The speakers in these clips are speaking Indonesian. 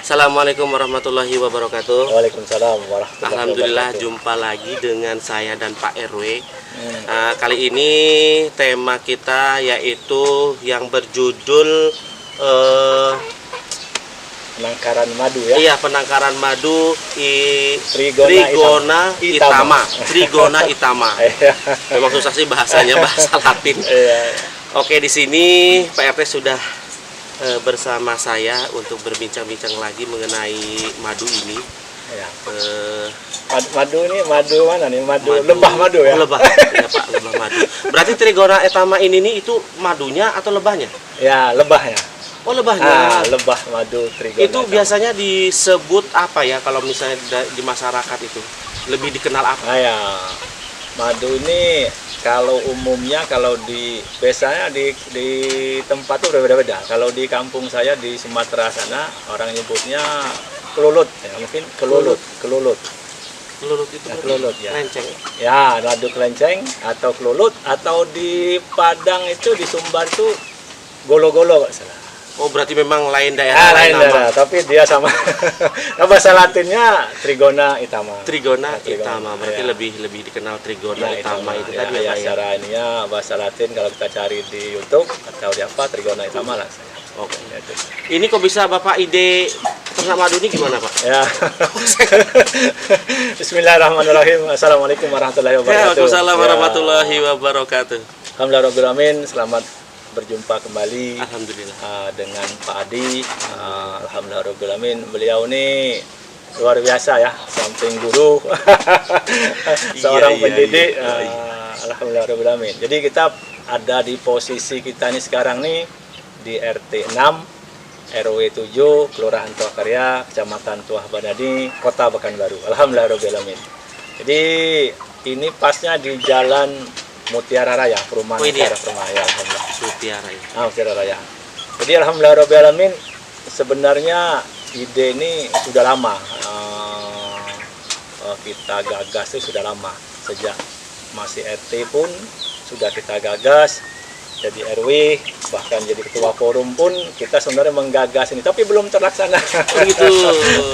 Assalamualaikum warahmatullahi wabarakatuh. Waalaikumsalam warahmatullahi Alhamdulillah wabarakatuh. jumpa lagi dengan saya dan Pak RW. Kali ini tema kita yaitu yang berjudul Penangkaran madu ya. iya, penangkaran madu Trigona Itama. Trigona Itama. Iya. Memang susah sih bahasanya, bahasa Latin. Iya. Oke, di sini Pak RT sudah bersama saya untuk berbincang-bincang lagi mengenai madu ini. Iya. Eh, Madu ini madu mana nih? Madu Madu. lebah madu ya. Oh, lebah. Iya, Pak, lebah madu. Berarti Trigona Itama ini nih itu madunya atau lebahnya? Ya, lebahnya. Oh, lebahnya. Lebah madu Trigona. Itu biasanya disebut apa ya kalau misalnya di masyarakat itu? Lebih dikenal apa? Ya. Madu ini kalau umumnya biasanya di tempat tuh berbeda-beda. Kalau di kampung saya di Sumatera sana orang nyebutnya kelulut ya, mungkin kelulut. Kelulut itu Ya, kelulut ya. lenceng. Ya, madu kelenceng atau kelulut, atau di Padang itu di Sumbar itu golo-golo Pak salah. Oh, berarti memang lain daerah, Lain nama. daerah, tapi dia sama. Nah, bahasa Latinnya Trigona Itama. Trigona Trigona, Itama, berarti ya. lebih dikenal Trigona Ya, Itama itu ya, tadi ya, ya, Pak, ya? secara ininya bahasa Latin kalau kita cari di YouTube atau di apa Trigona Itama lah saya. Oke. Ya, itu. Ini kok bisa Bapak ide ternak madu ini gimana, Pak? Ya. Bismillahirrahmanirrahim. Assalamualaikum warahmatullahi wabarakatuh. Waalaikumsalam Ya. warahmatullahi wabarakatuh. Alhamdulillahirrahmanirrahim. Selamat berjumpa kembali Alhamdulillah. dengan Pak Adi. Alhamdulillahirrahmanirrahim. Beliau ini luar biasa ya, samping guru, seorang Iya, pendidik. iya. Alhamdulillahirrahmanirrahim. Jadi kita ada di posisi kita ini sekarang nih di RT 6 RW 7 Kelurahan Tuah Karya, Kecamatan Tuah Banadi, Kota Pekanbaru. Alhamdulillahirrahmanirrahim. Jadi ini pasnya di Jalan Mutiara Raya, perumahan Oh, ini ya? Mutiara Raya. Alhamdulillah. Mutiara ya. Mutiara Raya. Jadi alhamdulillahirrahmanirrahim, sebenarnya ide ini sudah lama. Kita gagas itu sudah lama. Sejak masih RT pun sudah kita gagas. Jadi RW, bahkan jadi ketua forum pun kita sebenarnya menggagas ini, tapi belum terlaksana. Begitu.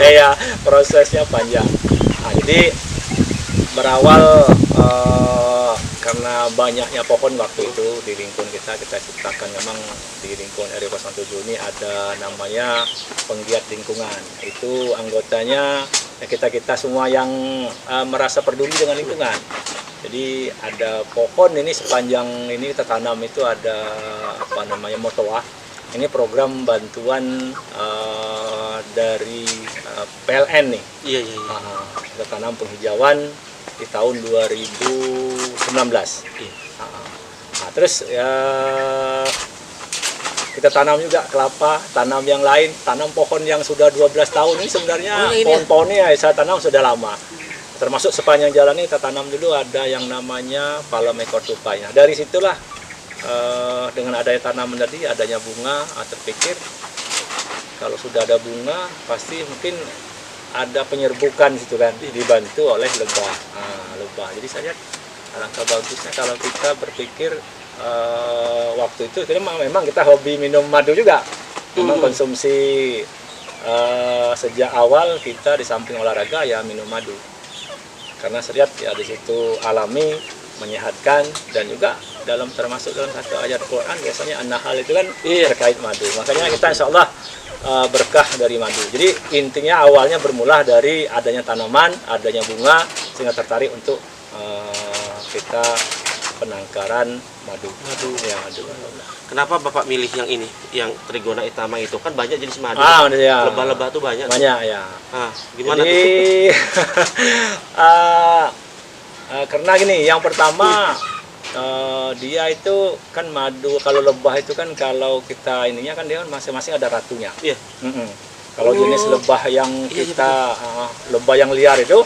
Ya, prosesnya panjang. Nah, jadi berawal karena banyaknya pohon waktu itu di lingkungan kita ciptakan, memang di lingkungan RW 07 ini ada namanya penggiat lingkungan. Itu anggotanya kita semua yang merasa peduli dengan lingkungan. Jadi ada pohon ini sepanjang ini kita tanam itu ada apa namanya motoah. Ini program bantuan dari PLN nih. Iya, iya, iya. Kita tanam penghijauan di tahun 2019. Iya. Nah, terus ya kita tanam juga kelapa, tanam yang lain, tanam pohon yang sudah 12 tahun ini sebenarnya pohon-pohonnya saya tanam sudah lama. Termasuk sepanjang jalan ini kita tanam dulu ada yang namanya palem ekor tupai. Nah, dari situlah dengan adanya tanaman tadi, adanya bunga, terpikir kalau sudah ada bunga pasti mungkin ada penyerbukan situ kan, dibantu oleh lebah. Lebah. Jadi saya lihat alangkah bagusnya kalau kita berpikir waktu itu memang kita hobi minum madu juga. Memang konsumsi sejak awal kita di samping olahraga ya minum madu. Karena saya lihat ya di situ alami, menyehatkan, dan juga termasuk dalam satu ayat Quran biasanya an-nahl itu kan terkait madu. Makanya kita insya Allah berkah dari madu. Jadi intinya awalnya bermula dari adanya tanaman, adanya bunga, sehingga tertarik untuk kita penangkaran madu. Ya, madu. Kenapa Bapak milih yang ini, yang Trigona Itama itu? Kan banyak jenis madu. Ya. Lebah-lebah tuh banyak. Banyak ya. Gimana Jadi, tuh? karena gini, yang pertama dia itu kan madu, kalau lebah itu kan kalau kita ininya kan dia masing-masing ada ratunya. Iya. Kalau jenis lebah yang kita lebah yang liar itu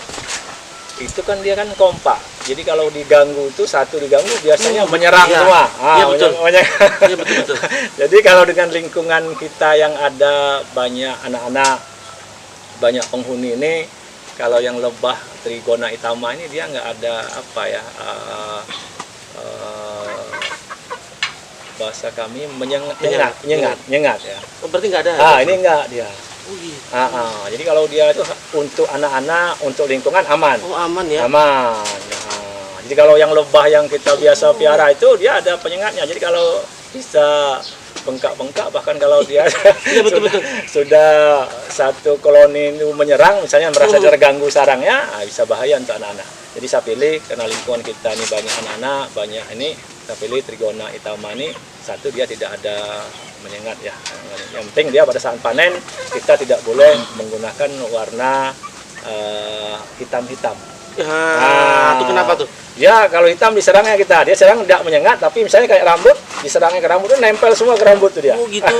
kan dia kan kompak. Jadi kalau diganggu itu satu diganggu biasanya menyerang semua. Iya, betul. Iya, betul. Jadi kalau dengan lingkungan kita yang ada banyak anak-anak, banyak penghuni ini, kalau yang lebah Trigona Itama ini dia nggak ada apa ya, bahasa kami menyengat ya. Oh, berarti nggak ada? Ini enggak dia. Oh gitu. Jadi kalau dia itu untuk anak-anak, untuk lingkungan aman. Oh aman ya. Aman. Jadi kalau yang lebah yang kita biasa piara itu dia ada penyengatnya. Jadi kalau bisa bengkak-bengkak, bahkan kalau dia Iya betul-betul. sudah satu koloni itu menyerang, misalnya merasa terganggu sarangnya, bisa bahaya untuk anak-anak. Jadi saya pilih karena lingkungan kita ini banyak anak-anak, banyak ini, saya pilih Trigona itama ini. Satu, dia tidak ada menyengat ya. Yang penting dia pada saat panen kita tidak boleh menggunakan warna hitam-hitam. Itu kenapa tuh? Ya kalau hitam diserangnya dia serang tidak menyengat, tapi misalnya kayak rambut, diserangnya ke rambut itu nempel semua ke rambut tuh dia. Oh gitu.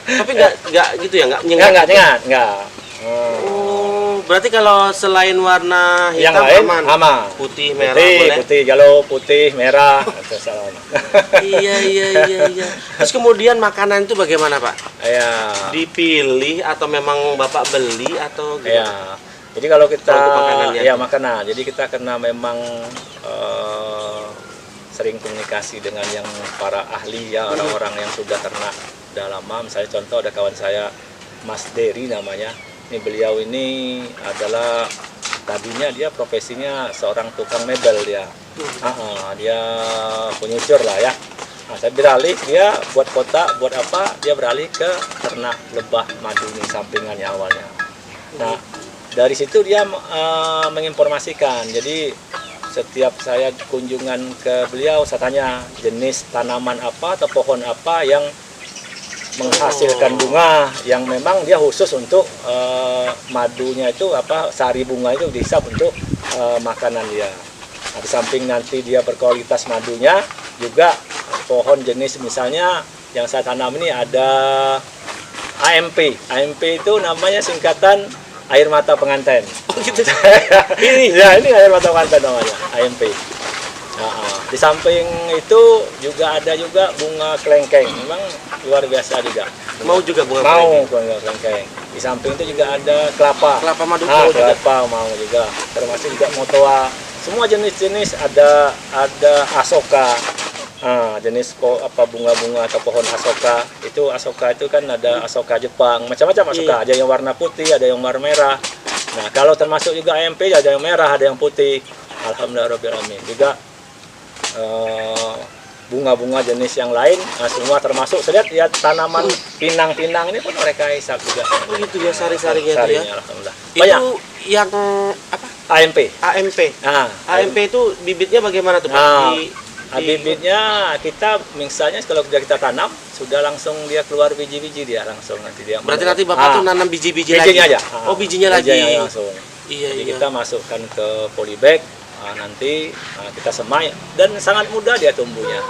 Tapi nggak gitu ya, nggak menyengat. Nggak. Oh, berarti kalau selain warna Yang hitam lain aman. Putih, merah boleh. Putih, kalau putih, merah, Iya. Terus kemudian makanan itu bagaimana Pak? Ya. Dipilih atau memang Bapak beli atau gimana? Ya. Jadi kalau kita Kalau untuk makanannya. ya makanan, jadi kita karena memang sering komunikasi dengan yang para ahli ya, orang-orang yang sudah ternak udah lama. Misalnya contoh ada kawan saya Mas Dery namanya. Ini beliau ini adalah tadinya dia profesinya seorang tukang mebel dia. Dia penyucur lah ya. Nah, saya beralih dia buat kotak, buat apa? Dia beralih ke ternak lebah madu ini sampingannya awalnya. Nah, dari situ dia menginformasikan. Jadi setiap saya kunjungan ke beliau, saya tanya jenis tanaman apa atau pohon apa yang menghasilkan bunga yang memang dia khusus untuk madunya itu sari bunga itu bisa untuk makanan dia. Nah, di samping nanti dia berkualitas madunya, juga pohon jenis misalnya yang saya tanam ini ada AMP. AMP itu namanya singkatan air mata pengantin. Oh gitu. ini air mata pengantin namanya AMP. Di samping itu juga ada bunga kelengkeng, memang luar biasa juga. Mau juga bunga kelengkeng. Di samping itu juga ada kelapa. Kelapa madu mau juga. Termasuk juga motoa. Semua jenis-jenis ada asoka. Jenis bunga-bunga atau pohon asoka. Asoka itu kan ada asoka Jepang, macam-macam asoka. Ada yang warna putih, ada yang warna merah. Nah, kalau termasuk juga AMP ada yang merah, ada yang putih. Alhamdulillahirobbilalamin. Juga bunga-bunga jenis yang lain, semua termasuk. Saya lihat ya tanaman pinang-pinang ini pun mereka hisap juga. Oh gitu ya, sari-sarinya itu ya. Alhamdulillah. Itu yang apa? AMP. AMP itu bibitnya bagaimana tuh Pak? Bibitnya kita misalnya kalau kita tanam sudah langsung dia keluar biji-biji dia langsung nanti dia. Berarti nanti Bapak tuh nanam biji-biji lagi. Bijinya aja. Bijinya lagi. Langsung. Iya. Kita masukkan ke polybag. Nanti kita semai dan sangat mudah dia tumbuhnya.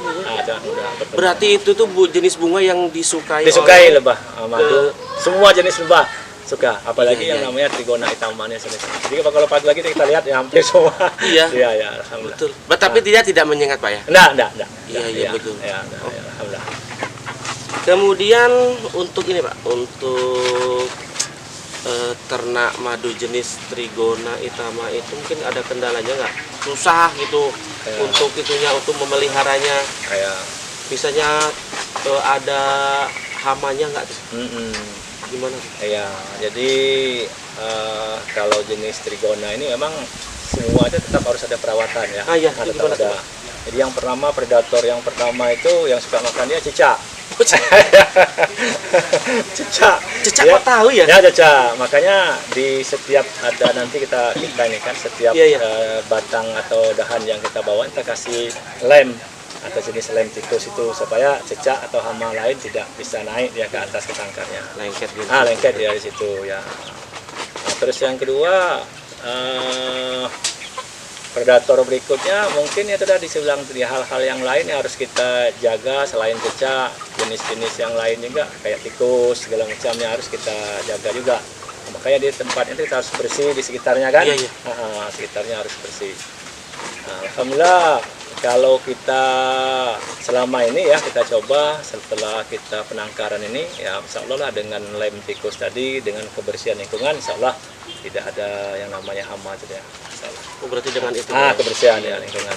Sangat mudah. Berarti itu tuh jenis bunga yang disukai oleh lebah madu. Semua jenis lebah suka, apalagi yang namanya Trigona itama. Jadi kalau pagi lagi kita lihat ya hampir semua. Iya. Iya, alhamdulillah. Betul. Tapi tidak menyengat Pak ya? Enggak. Iya, betul. Ya, alhamdulillah. Kemudian untuk ini Pak, untuk ternak madu jenis Trigona itama itu mungkin ada kendalanya nggak? Susah gitu untuk memeliharanya. Misalnya ada hamanya nggak tuh? Gimana? Ya, jadi kalau jenis Trigona ini memang semuanya tetap harus ada perawatan ya. Tetap ada. Jadi yang pertama predator yang pertama itu yang suka makan dia cicak. Cicak kok tahu ya? Ya cicak. Makanya di setiap ada nanti kita ini kan setiap batang atau dahan yang kita bawa kita kasih lem atau jenis lem tikus itu supaya cicak atau hama lain tidak bisa naik dia ke atas ketangkarnya. Lengket gitu. Lengket ya di situ ya. Terus yang kedua predator berikutnya mungkin itu tadi saya bilang hal-hal yang lain yang harus kita jaga selain cicak, jenis-jenis yang lain juga kayak tikus segala macamnya harus kita jaga juga. Makanya di tempat itu kita harus bersih di sekitarnya kan. Sekitarnya harus bersih. Alhamdulillah kalau kita selama ini ya kita coba setelah kita penangkaran ini ya insya Allah lah dengan lem tikus tadi dengan kebersihan lingkungan insya Allah tidak ada yang namanya hama itu ya. Berarti dengan itu kebersihan ya lingkungan.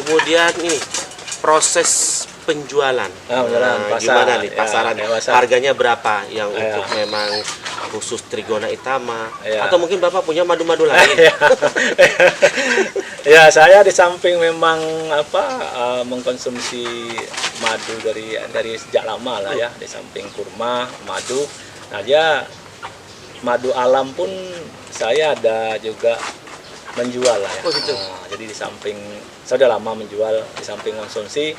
Kemudian ini proses penjualan. Pasar, gimana nih pasaran? Harganya berapa yang untuk memang khusus Trigona Itama, Ya. atau mungkin Bapak punya madu-madu lain? Ya, saya di samping memang mengkonsumsi madu dari sejak lama lah ya, di samping kurma, madu. Nah, dia madu alam pun saya ada juga menjual lah ya. Oh, gitu. Nah, jadi di samping saya udah lama menjual, di samping konsumsi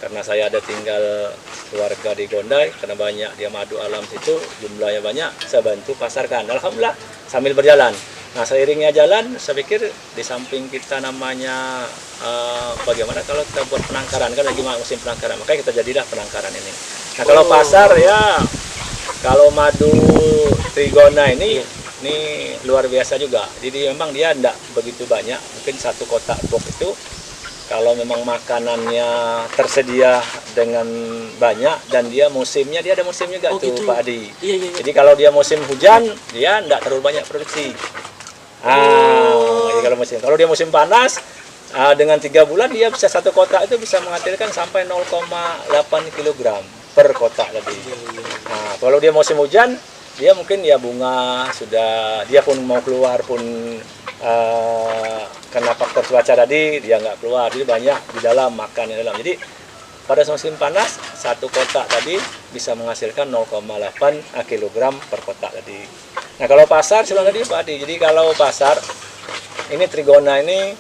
karena saya ada tinggal keluarga di Gondai, karena banyak dia madu alam situ, jumlahnya banyak, saya bantu pasarkan. Alhamdulillah sambil berjalan. Nah, seiringnya jalan, saya pikir di samping kita namanya bagaimana kalau kita buat penangkaran, kan lagi musim penangkaran, makanya kita jadilah penangkaran ini. Nah, kalau pasar ya, kalau madu Trigona ini luar biasa juga. Jadi memang dia tidak begitu banyak, mungkin satu kotak box itu kalau memang makanannya tersedia dengan banyak dan dia musimnya, dia ada musim juga tuh gitu. Pak Adi. Iya. Jadi kalau dia musim hujan, dia tidak terlalu banyak produksi. Jadi kalau dia musim panas, dengan 3 bulan dia bisa satu kotak itu bisa menghasilkan sampai 0,8 kg per kotak tadi. Nah, kalau dia musim hujan, dia mungkin ya bunga sudah, dia pun mau keluar pun karena faktor cuaca tadi dia nggak keluar, jadi banyak di dalam, makan di dalam. Jadi pada musim panas satu kotak tadi bisa menghasilkan 0,8 kg per kotak tadi. Nah, kalau pasar sebelum tadi Pak Adi, jadi kalau pasar ini Trigona ini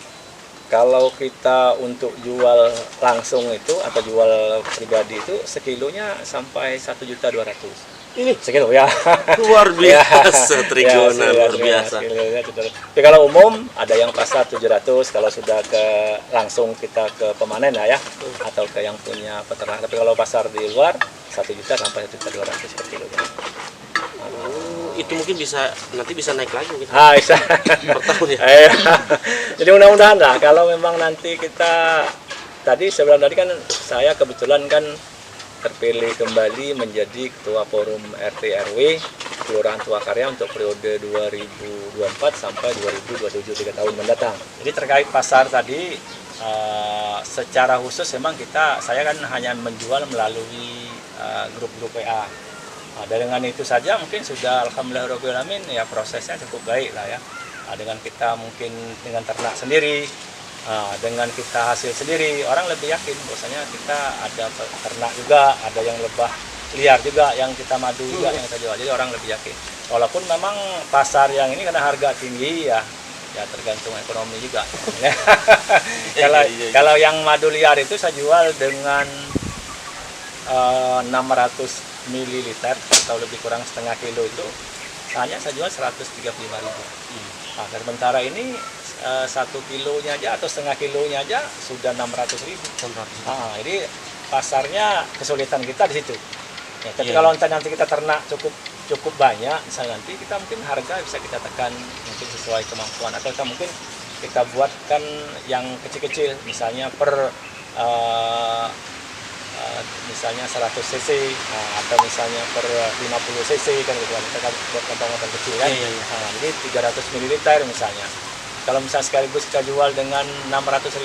kalau kita untuk jual langsung itu atau jual pribadi itu sekilonya sampai 1.200.000. Ini Sekilo ya. luar biasa Trigona, luar biasa. Tapi kalau umum ada yang pasar 700, kalau sudah langsung kita ke pemanen lah ya, atau ke yang punya peternak. Tapi kalau pasar di luar 1 juta sampai 1.200.000 per kilo. Itu mungkin nanti bisa naik lagi mungkin. Bisa. Per tahun ya. Jadi mudah-mudahan lah kalau memang nanti kita sebelum tadi kan saya kebetulan kan terpilih kembali menjadi Ketua Forum RT RW Kelurahan Tua Karya untuk periode 2024 sampai 2027, 3 tahun mendatang. Jadi terkait pasar tadi, secara khusus memang saya kan hanya menjual melalui grup-grup WA. Dengan itu saja mungkin sudah alhamdulillahirobbilalamin ya, prosesnya cukup baik lah ya. Dengan kita mungkin dengan ternak sendiri, dengan kita hasil sendiri, orang lebih yakin bahwasanya kita ada ternak juga, ada yang lebah liar juga yang kita madu juga yang kita jual. Jadi orang lebih yakin. Walaupun memang pasar yang ini karena harga tinggi ya tergantung ekonomi juga. Kalau yang madu liar itu saya jual dengan 600 ml atau lebih kurang setengah kilo itu hanya saya jual 135.000. Nah, sementara ini 1 kilonya aja atau setengah kilonya aja sudah 600.000. Jadi pasarnya kesulitan kita di situ. Ya, tapi kalau nanti kita ternak cukup banyak, misalnya nanti kita mungkin harga bisa kita tekan mungkin sesuai kemampuan, atau kita mungkin kita buatkan yang kecil-kecil, misalnya per misalnya 100 cc atau misalnya per 50 cc kan gitu kan, kita kan buat kantong-kantong kecil kan. Jadi 300 ml misalnya. Kalau misalnya sekaligus kita jual dengan 600.000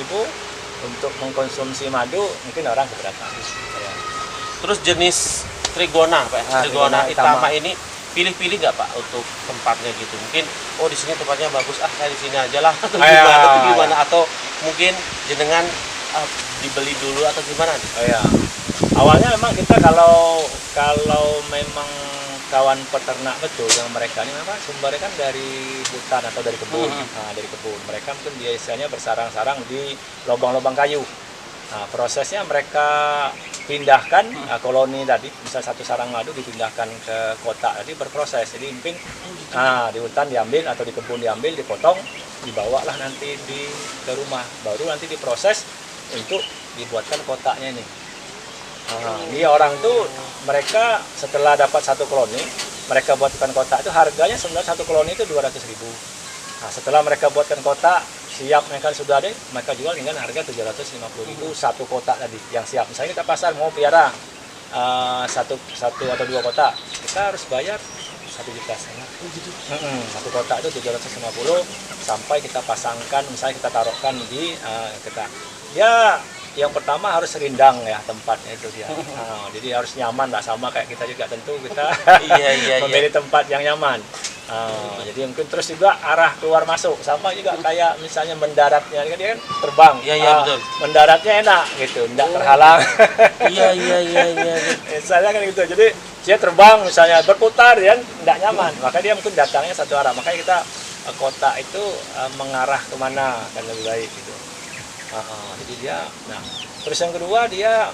untuk mengkonsumsi madu, mungkin orang keberatan. Terus jenis Trigona Pak, Trigona Itama ini pilih-pilih nggak Pak untuk tempatnya gitu? Mungkin di sini tempatnya bagus, saya di sini aja lah, atau gimana? Atau mungkin jenengan dibeli dulu atau gimana? Awalnya memang kita kalau memang kawan peternak betul yang mereka ini memang sumbernya kan dari hutan atau dari kebun. Dari kebun mereka mungkin biasanya bersarang-sarang di lubang-lubang kayu. Prosesnya mereka pindahkan koloni tadi, misal satu sarang madu dipindahkan ke kotak tadi, berproses. Jadi mungkin di hutan diambil atau di kebun diambil, dipotong, dibawalah nanti ke rumah, baru nanti diproses untuk dibuatkan kotaknya ini. Dia orang tuh mereka setelah dapat satu koloni, mereka buatkan kotak itu harganya sebenarnya satu koloni itu 200.000. Setelah mereka buatkan kotak siap, mereka sudah ada, mereka jual dengan harga 750.000 satu kotak tadi yang siap. Misalnya kita pasar mau piara satu atau 2 kotak, kita harus bayar 1 juta setengah. Satu kotak itu 750 sampai kita pasangkan, misalnya kita taruhkan di kita. Ya yang pertama harus rindang ya tempatnya itu dia. Jadi harus nyaman lah, sama kayak kita juga, tentu kita memilih tempat yang nyaman. Jadi mungkin terus juga arah keluar masuk, sama juga kayak misalnya mendaratnya dia kan terbang. Betul. Mendaratnya enak gitu, tidak terhalang. Iya. Misalnya kan gitu. Jadi dia terbang misalnya berputar ya tidak nyaman, maka dia mungkin datangnya satu arah. Makanya kita kotak itu mengarah kemana kan lebih baik gitu. Jadi dia, nah terus yang kedua dia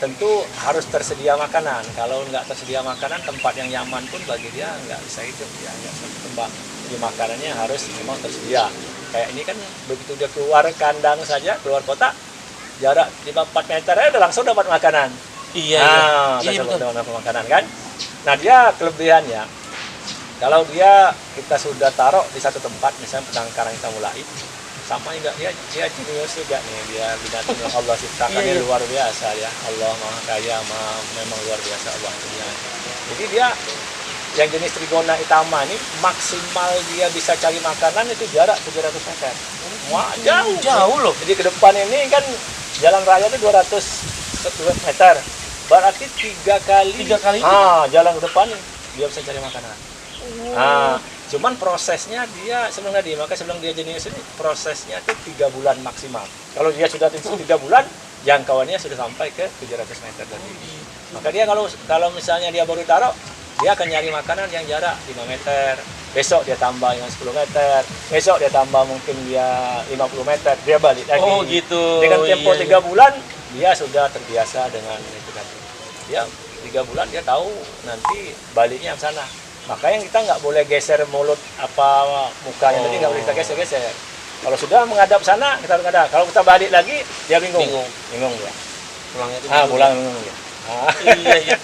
tentu harus tersedia makanan. Kalau nggak tersedia makanan, tempat yang nyaman pun bagi dia nggak bisa hidup, dia nggak bisa berkembang. Jadi makanannya harus memang tersedia. Kayak ini kan begitu dia keluar kandang saja, keluar kotak, jarak 5-4 meter aja udah langsung dapat makanan. Iya betul. Dapat makanan kan. Nah dia kelebihannya, kalau kita sudah taruh di satu tempat, misalnya penangkaran kita mulai, sama juga dia jenius juga nih, dia binatang yang Allah ciptakan ini luar biasa ya. Allah maha kaya, memang luar biasa Allah punya. Jadi dia yang jenis Trigona itama ini maksimal dia bisa cari makanan itu jarak 700 meter. Wah, jauh loh. Jadi ke depan ini kan jalan raya itu 200 meter. Berarti tiga kali jalan ke depan dia bisa cari makanan. Cuman prosesnya dia sebelum dia jenius ini prosesnya itu 3 bulan maksimal. Kalau dia sudah 3 bulan, jangkauannya sudah sampai ke 700 meter tadi. Maka dia kalau misalnya dia baru taruh, dia akan nyari makanan yang jarak 5 meter. Besok dia tambah yang 10 meter. Besok dia tambah mungkin dia 50 meter. Dia balik lagi. Oh gitu. Dengan tempo 3 bulan, dia sudah terbiasa dengan itu tadi. Dia 3 bulan dia tahu nanti baliknya ke sana. Makanya kita nggak boleh geser mulut mukanya tadi, nggak boleh kita geser. Kalau sudah menghadap sana, kita menghadap. Kalau kita balik lagi, dia bingung dia. Pulangnya itu pulang bingung dia. Iya.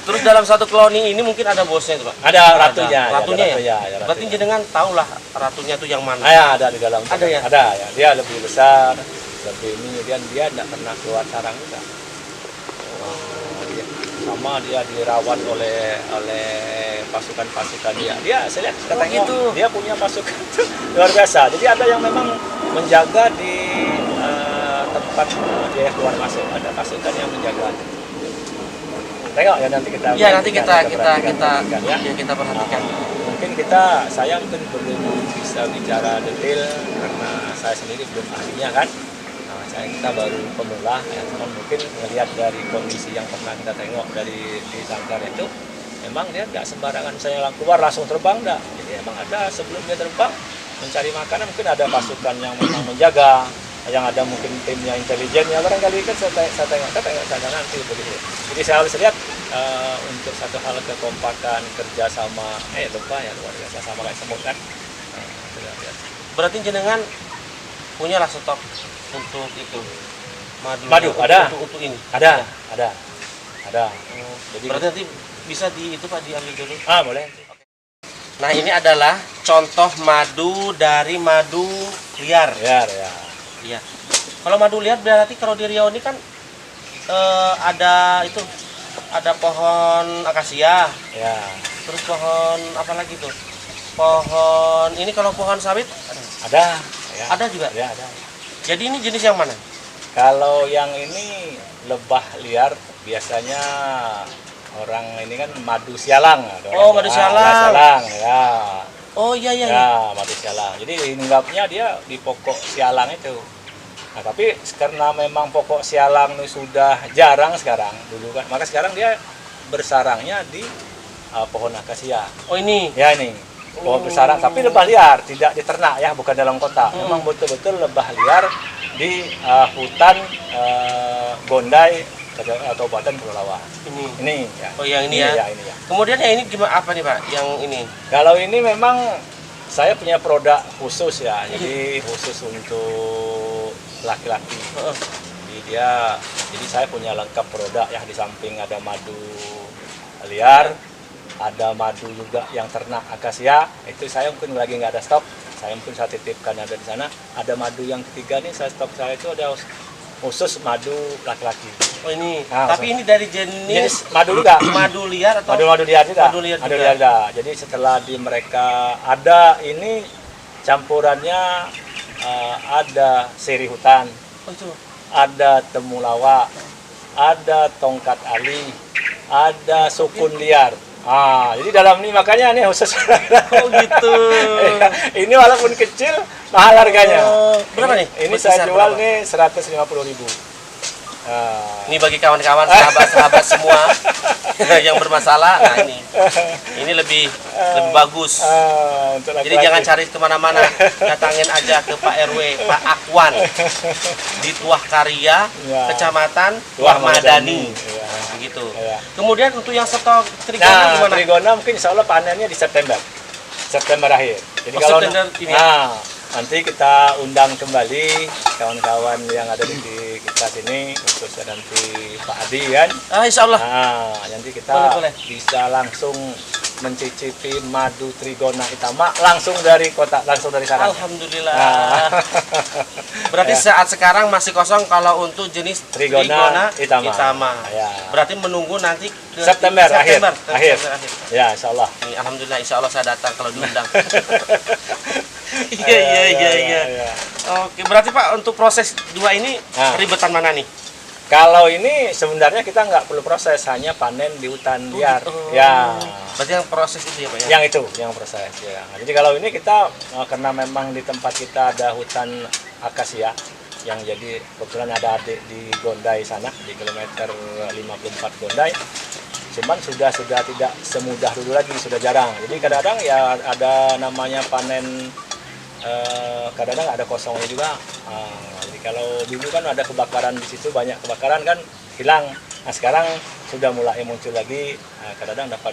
Terus dalam satu koloni ini mungkin ada bosnya itu Pak? Ada ratunya. Ya? Berarti jenengan tahulah ratunya itu yang mana? Ada di dalam. Ada ya? Ada ya. Dia lebih besar, lebih ini, dan dia tidak pernah keluar sarang juga. Sama dia dirawat oleh pasukan-pasukan dia. Saya lihat katanya gitu. Dia punya pasukan luar biasa. Jadi ada yang memang menjaga di tempat dia keluar masuk. Ada pasukan yang menjaga. Tengok ya nanti kita. Ya nanti kita perhatikan. Mungkin saya belum bisa bicara detail karena saya sendiri belum ahlinya kan. Kita baru pemula ya, cuman mungkin melihat dari kondisi yang pernah kita tengok di Sangkar itu, memang dia nggak sembarangan misalnya keluar langsung terbang, enggak. Jadi memang ada sebelum dia terbang mencari makanan, mungkin ada pasukan yang memang menjaga, yang ada mungkin timnya intelijen ya, barangkali kan saya tengok nanti begitu. Jadi saya harus lihat untuk satu hal kekompakan kerja sama lupa ya, luar biasa, sama kayak semut kan. Berarti jenengan punya lah stok untuk itu madu ada untuk ini ada. Jadi berarti nanti bisa itu Pak diambil dulu. Boleh. Nah ini adalah contoh madu dari madu liar ya. Iya. Kalau madu liar berarti kalau di Riau ini kan ada pohon akasia ya, terus pohon apa lagi tuh, pohon ini, kalau pohon sawit ada ya. Ada juga ya, ada. Jadi ini jenis yang mana? Kalau yang ini lebah liar, biasanya orang ini kan madu sialang. Madu sialang. Ya. Oh iya. Ya, madu sialang. Jadi hinggapnya dia di pokok sialang itu. Nah, tapi karena memang pokok sialang ini sudah jarang sekarang, dulu kan, maka sekarang dia bersarangnya di pohon akasia. Oh ini? Ya ini. Pohon bersarang, tapi lebah liar, tidak diternak ya, bukan dalam kota. Memang betul-betul lebah liar di hutan Bondai, Kabupaten Pelalawan. Ini ya. Oh yang ini ya. Ini ya. Kemudian yang ini gimana, apa nih Pak? Yang ini? Kalau ini memang saya punya produk khusus ya, jadi khusus untuk laki-laki. Jadi saya punya lengkap produk ya, di samping ada madu liar, ada madu juga yang ternak akasia, itu saya mungkin lagi nggak ada stok, saya titipkan ada di sana. Ada madu yang ketiga nih, stok saya itu ada khusus madu laki-laki. Oh ini, tapi ini dari jenis madu juga? Madu liar atau? Madu liar juga. Madu liar juga. Jadi setelah di mereka ada ini campurannya ada seri hutan. Oh itu? ada temulawak, ada tongkat ali, ada sukun liar. Jadi dalam ini makanya nih khusus. Oh gitu. Ini walaupun kecil, mahal harganya. Berapa nih? Ini saya jual nih 150.000. Ini bagi kawan-kawan, sahabat-sahabat semua yang bermasalah. Nah ini lebih bagus. Jadi jangan cari kemana-mana, datangin aja ke Pak RW, Pak Akwan di Tuah Karya, Kecamatan Tuah Madani. Begitu. Kemudian untuk yang stok trigona gimana? Trigona mungkin insya Allah panennya di September akhir. Jadi kalau September ini nanti kita undang kembali kawan-kawan yang ada di kita sini, khususnya nanti Pak Adi kan. Insya Allah. Nanti kita bisa langsung mencicipi madu Trigona Itama langsung dari sana. Alhamdulillah. Berarti saat sekarang masih kosong kalau untuk jenis Trigona Itama. Berarti menunggu nanti ke September akhir. Ya, insya Allah. Alhamdulillah, insya Allah saya datang kalau diundang. Iya. Oke, berarti Pak untuk proses dua ini ribetan mana nih? Kalau ini sebenarnya kita nggak perlu proses, hanya panen di hutan liar. Ya. Berarti yang proses itu ya Pak ya? Yang itu, yang proses ya. Jadi kalau ini kita karena memang di tempat kita ada hutan akasia yang jadi kebetulan ada adik di Gondai sana di kilometer 54 Gondai. Cuman sudah tidak semudah dulu lagi, sudah jarang. Jadi kadang-kadang ya ada namanya panen, kadang-kadang ada kosongnya juga. Jadi kalau dulu kan ada kebakaran di situ, banyak kebakaran kan hilang. Nah sekarang sudah mulai muncul lagi, kadang-kadang dapat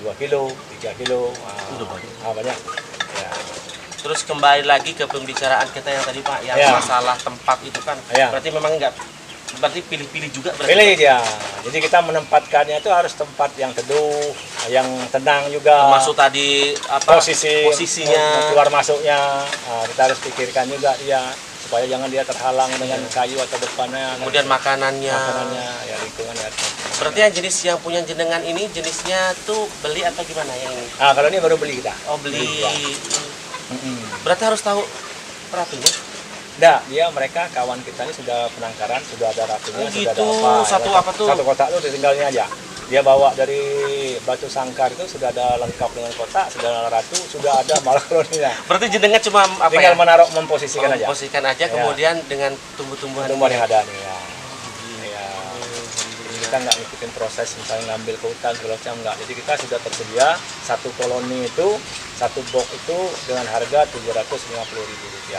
2 kilo, 3 kilo, banyak. Ya. Terus kembali lagi ke pembicaraan kita yang tadi Pak, yang masalah tempat itu kan, berarti memang berarti pilih-pilih juga berarti. Pilih ya. Jadi kita menempatkannya itu harus tempat yang teduh, yang tenang juga. Termasuk tadi posisinya, keluar masuknya, kita harus pikirkan juga supaya jangan dia terhalang dengan kayu atau depannya. Kemudian makanannya ya lingkungan ya. Berarti yang jenis yang punya jenengan ini jenisnya tuh beli atau gimana yang ini? Kalau ini baru beli kita. Oh beli. Berarti harus tahu ratunya. Mereka kawan kita ini sudah penangkaran, sudah ada ratunya, sudah ada apa. Satu kotak itu tinggalnya aja. Dia bawa dari Batu Sangkar itu sudah ada lengkap dengan kotak, sudah ada ratu, sudah ada malah koloninya. Berarti jenengan cuma tinggal menaruh, memposisikan aja. Memposisikan aja, kemudian dengan tumbuhan yang ada nih ya. Kita nggak ngikutin proses misalnya ngambil ke hutan segala macam nggak. Jadi kita sudah tersedia satu koloni itu, satu box itu dengan harga Rp750.000.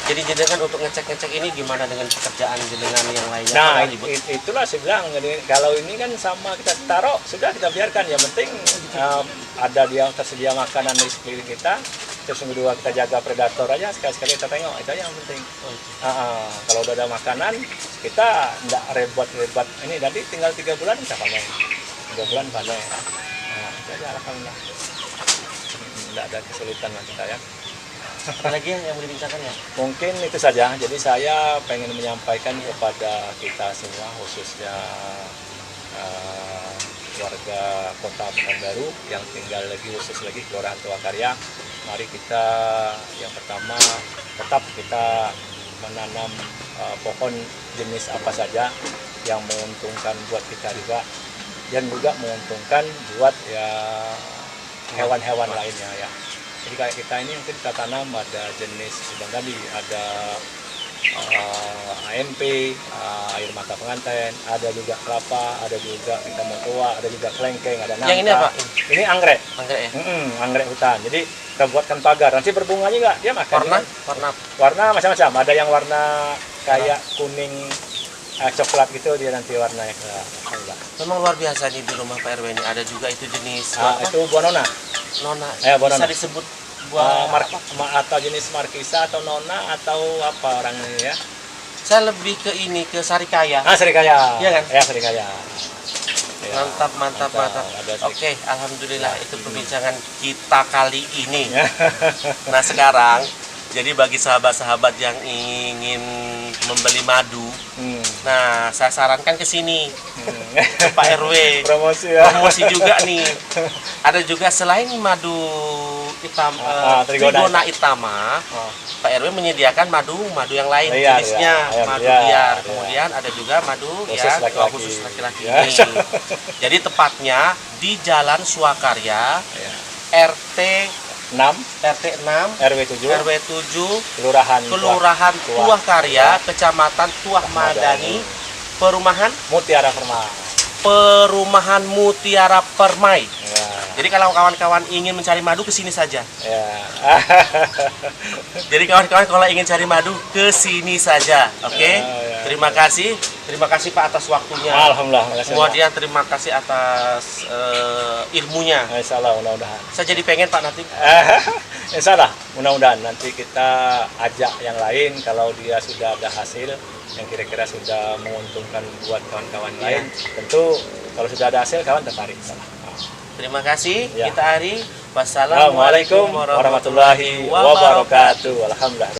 Jadi jenengan untuk ngecek ini gimana dengan pekerjaan jenengan yang lainnya? Nah, itulah saya bilang, kalau ini kan sama kita taruh, sudah kita biarkan. Yang penting ada dia tersedia makanan di sekeliling kita. Terus yang kedua kita jaga predator aja, sekali-sekali kita tengok, itu aja yang penting. Kalau udah ada makanan, kita nggak repot-repot. Ini nanti tinggal 3 bulan kita panen. 3 bulan panen. Itu aja alhamdulillah. Nggak ada kesulitan lah kita ya. Apa lagi yang mau dibincangkan ya? Mungkin itu saja. Jadi saya pengen menyampaikan kepada kita semua, khususnya warga Kota Pekanbaru yang tinggal khusus lagi Kelurahan Tuah Karya. Mari kita yang pertama tetap kita menanam pohon jenis apa saja yang menguntungkan buat kita juga dan juga menguntungkan buat hewan-hewan lainnya ya. Jadi kayak kita ini mungkin kita tanam ada jenis sedang tadi ada AMP, air mata pengantin, ada juga kelapa, ada juga kita motoa, ada juga kelengkeng, ada nangka. Yang ini apa? Ini anggrek. Anggrek ya? Anggrek hutan. Jadi kita buatkan pagar. Nanti berbunganya nggak? Dia makan. Warna macam-macam. Ada yang warna kayak kuning, coklat gitu, dia nanti warnanya ke enggak. Memang luar biasa nih di rumah Pak RW ini. Ada juga itu jenis itu buah nona. Bisa disebut buah atau jenis markisa atau nona atau apa orang ini ya? Saya lebih ke sarikaya. Sarikaya. Iya kan? Ya, sarikaya. Mantap. Oke, alhamdulillah itu perbincangan kita kali ini. Nah sekarang, jadi bagi sahabat-sahabat yang ingin membeli madu, nah saya sarankan ke sini, ke Pak RW. Promosi ya. Promosi juga nih. Ada juga selain madu Trigona Itama, Pak RW menyediakan madu yang lain Liar, jenisnya, ya. madu Liar, liar. ya. Kemudian ada juga madu Khusus yang laki-laki. khusus laki-laki Ya. ini. Jadi tepatnya di Jalan Swakarya, Ya. RT 6 6 RW 7 RW 7 Kelurahan Tuah Karya, Kecamatan Tuah Madani, Perumahan Mutiara Permai. Ya. Jadi kalau kawan-kawan ingin mencari madu ke sini saja. Ya. Jadi kawan-kawan kalau ingin cari madu ke sini saja. Oke. Ya. Terima kasih Pak atas waktunya. Alhamdulillah, makasih. Kemudian terima kasih atas ilmunya. Insyaallah, mudah-mudahan. Saya jadi pengen Pak nanti. Insyaallah, mudah-mudahan nanti kita ajak yang lain kalau dia sudah ada hasil yang kira-kira sudah menguntungkan buat kawan-kawan lain. Tentu kalau sudah ada hasil kawan tertarik. Terima kasih. Ya. Kita Ari. Wassalamualaikum warahmatullahi wabarakatuh. Alhamdulillah.